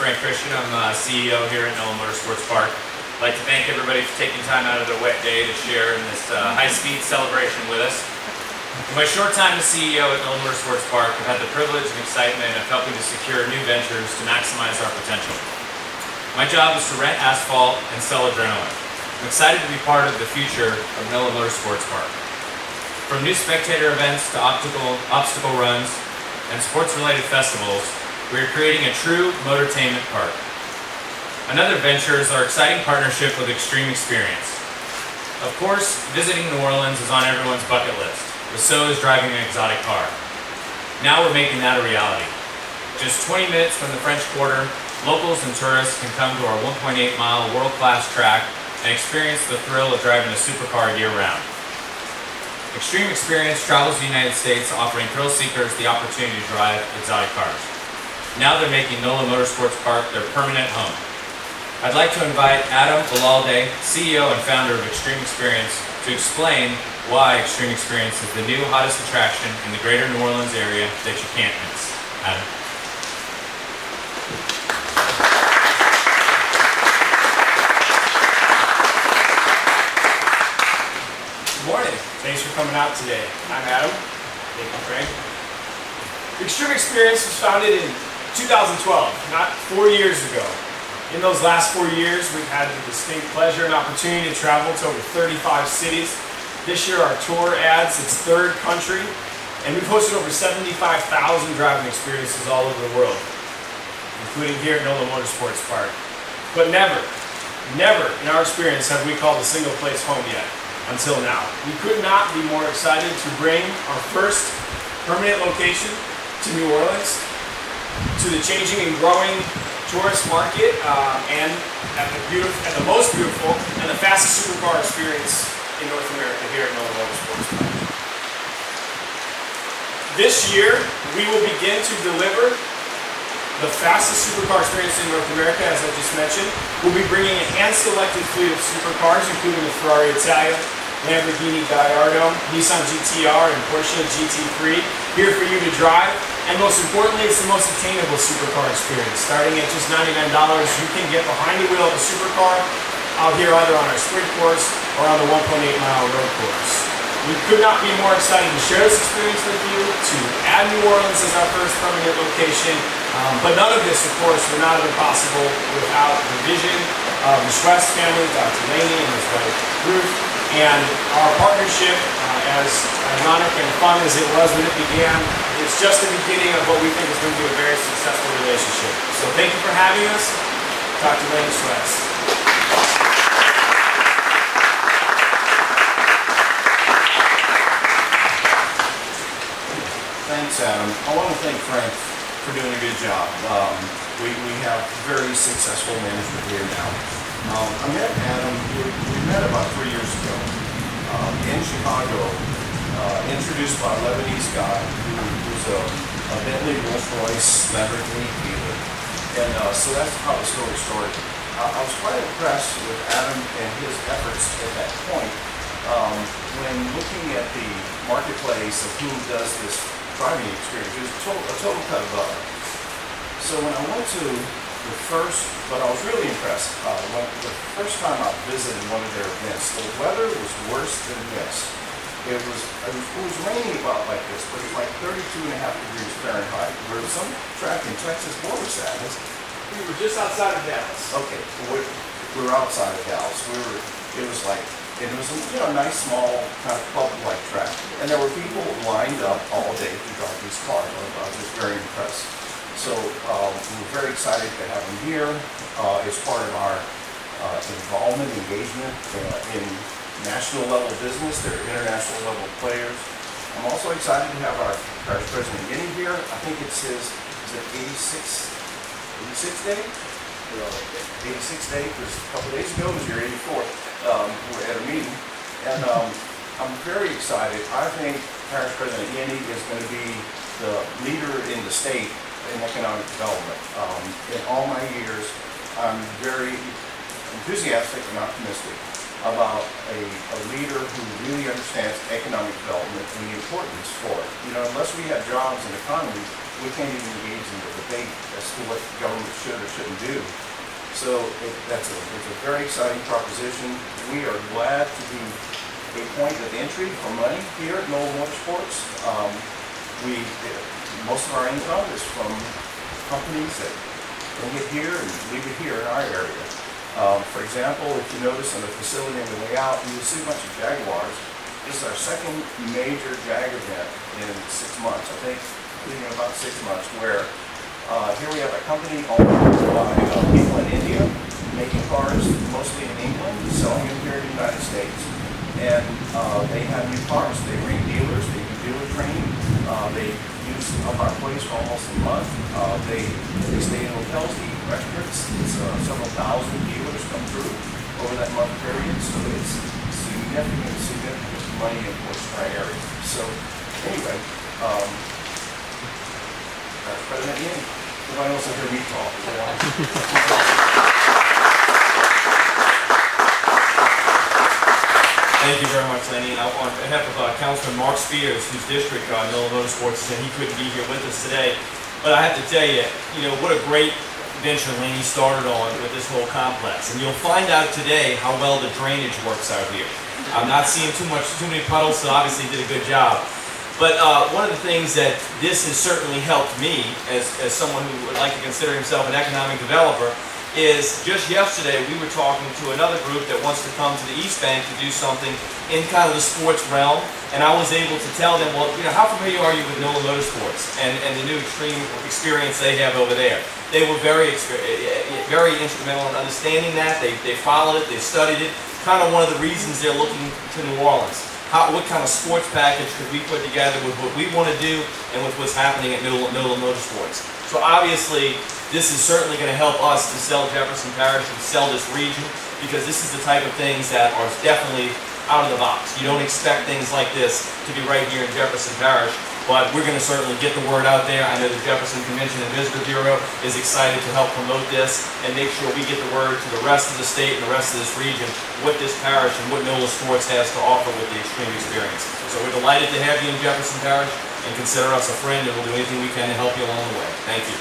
I'm CEO here at NOLA Motorsports Park. I'd like to thank everybody for taking time out of their wet day to share in this high-speed celebration with us. In my short time as CEO at NOLA Motorsports Park, I've had the privilege and excitement of helping to secure new ventures to maximize our potential. My job is to rent asphalt and sell adrenaline. I'm excited to be part of the future of NOLA Motorsports Park. From new spectator events to obstacle runs and sports-related festivals, we are creating a true motortainment park. Another venture is our exciting partnership with Xtreme Xperience. Of course, visiting New Orleans is on everyone's bucket list, but so is driving an exotic car. Now we're making that a reality. Just 20 minutes from the French Quarter, locals and tourists can come to our 1.8-mile world-class track and experience the thrill of driving a supercar year-round. Xtreme Xperience travels the United States, offering thrill seekers the opportunity to drive exotic cars. Now they're making NOLA Motorsports Park their permanent home. I'd like to invite Adam Olalde, CEO and founder of Xtreme Xperience, to explain why Xtreme Xperience is the new hottest attraction in the greater New Orleans area that you can't miss. Adam. Good morning. Thanks for coming out today. I'm Adam. Thank you, Frank. Xtreme Xperience was founded in 2012, not 4 years ago. In those last 4 years, we've had the distinct pleasure and opportunity to travel to over 35 cities. This year, our tour adds its third country, and we've hosted over 75,000 driving experiences all over the world, including here at NOLA Motorsports Park. But never in our experience have we called a single place home yet, until now. We could not be more excited to bring our first permanent location to New Orleans, to the changing and growing tourist market, and at the most beautiful and the fastest supercar experience in North America here at NOLA Motorsports Park. This year, we will begin to deliver the fastest supercar experience in North America, as I just mentioned. We'll be bringing a hand-selected fleet of supercars, including the Ferrari Italia, Lamborghini Gallardo, Nissan GT-R, and Porsche GT3, here for you to drive. And most importantly, it's the most attainable supercar experience. Starting at just $99, you can get behind the wheel of a supercar out here either on our sprint course or on the 1.8-mile road course. We could not be more excited to share this experience with you, to add New Orleans as our first permanent location. But none of this, of course, would not have been possible without the vision of the Chouest family, Dr. Landey and his wife Ruth, and our partnership, as ironic and fun as it was when it began, it's just the beginning of what we think is going to be a very successful relationship. So thank you for having us. Dr. Landey, Chouest. Thanks, Adam. I want to thank Frank for doing a good job. We have very successful management here now. I met Adam, we met about 3 years ago in Chicago, introduced by a Lebanese guy who's a Bentley Rolls-Royce Lamborghini dealer. And so that's how the story started. I was quite impressed with Adam and his efforts at that point when looking at the marketplace of who does this driving experience. It was a total cut above. So when I went to the first, but I was really impressed. The first time I visited one of their events, the weather was worse than this. It was raining about like this, but it was like 32.5 degrees Fahrenheit. There was some track in Texas. What was that? We were just outside of Dallas. Okay, we were outside of Dallas. It was a nice small kind of club-like track, and there were people lined up all day to drive these cars. I was just very impressed. So we're very excited to have them here as part of our involvement, engagement in national level business. They're international level players. I'm also excited to have our Parish President Yenni here. I think it's his 86th day? 86th day, because a couple days ago was your 84th. We're at a meeting, and I'm very excited. I think Parish President Yenni is going to be the leader in the state in economic development. In all my years, I'm very enthusiastic and optimistic about a leader who really understands economic development and the importance for it. You know, unless we have jobs and economy, we can't even engage in the debate as to what government should or shouldn't do. So it's a very exciting proposition. We are glad to be a point of entry for money here at NOLA Motorsports. Most of our income is from companies that bring it here and leave it here in our area. For example, if you notice on the facility on the way out, you'll see a bunch of Jaguars. This is our second major Jag event in 6 months, I think, including about 6 months, where here we have a company owned by people in India, making cars mostly in England, selling them here in the United States. And they have new cars. They bring dealers, they do dealer training. They use up our place for almost a month. They stay in hotels, they eat restaurants. It's several thousand dealers come through over that month period. So it's significant money in our area. So anyway, that's President Yenni. Everybody else will hear me talk. Thank you very much, Landey. And on behalf of Councilman Mark Spears, whose district NOLA Motorsports said he couldn't be here with us today. But I have to tell you, what a great venture Landey started on with this whole complex. And you'll find out today how well the drainage works out here. I'm not seeing too many puddles, so obviously he did a good job. But one of the things that this has certainly helped me, as someone who would like to consider himself an economic developer, is just yesterday we were talking to another group that wants to come to the East Bank to do something in kind of the sports realm, and I was able to tell them, well, how familiar are you with NOLA Motorsports and the new Xtreme Xperience they have over there? They were very instrumental in understanding that. They followed it, they studied it. Kind of one of the reasons they're looking to New Orleans. What kind of sports package could we put together with what we want to do and with what's happening at NOLA Motorsports? So obviously, this is certainly going to help us to sell Jefferson Parish and sell this region, because this is the type of things that are definitely out of the box. You don't expect things like this to be right here in Jefferson Parish, but we're going to certainly get the word out there. I know the Jefferson Convention and Visitor Bureau is excited to help promote this and make sure we get the word to the rest of the state and the rest of this region what this parish and what NOLA Sports has to offer with the Xtreme Xperience. So we're delighted to have you in Jefferson Parish, and consider us a friend, and we'll do anything we can to help you along the way. Thank you.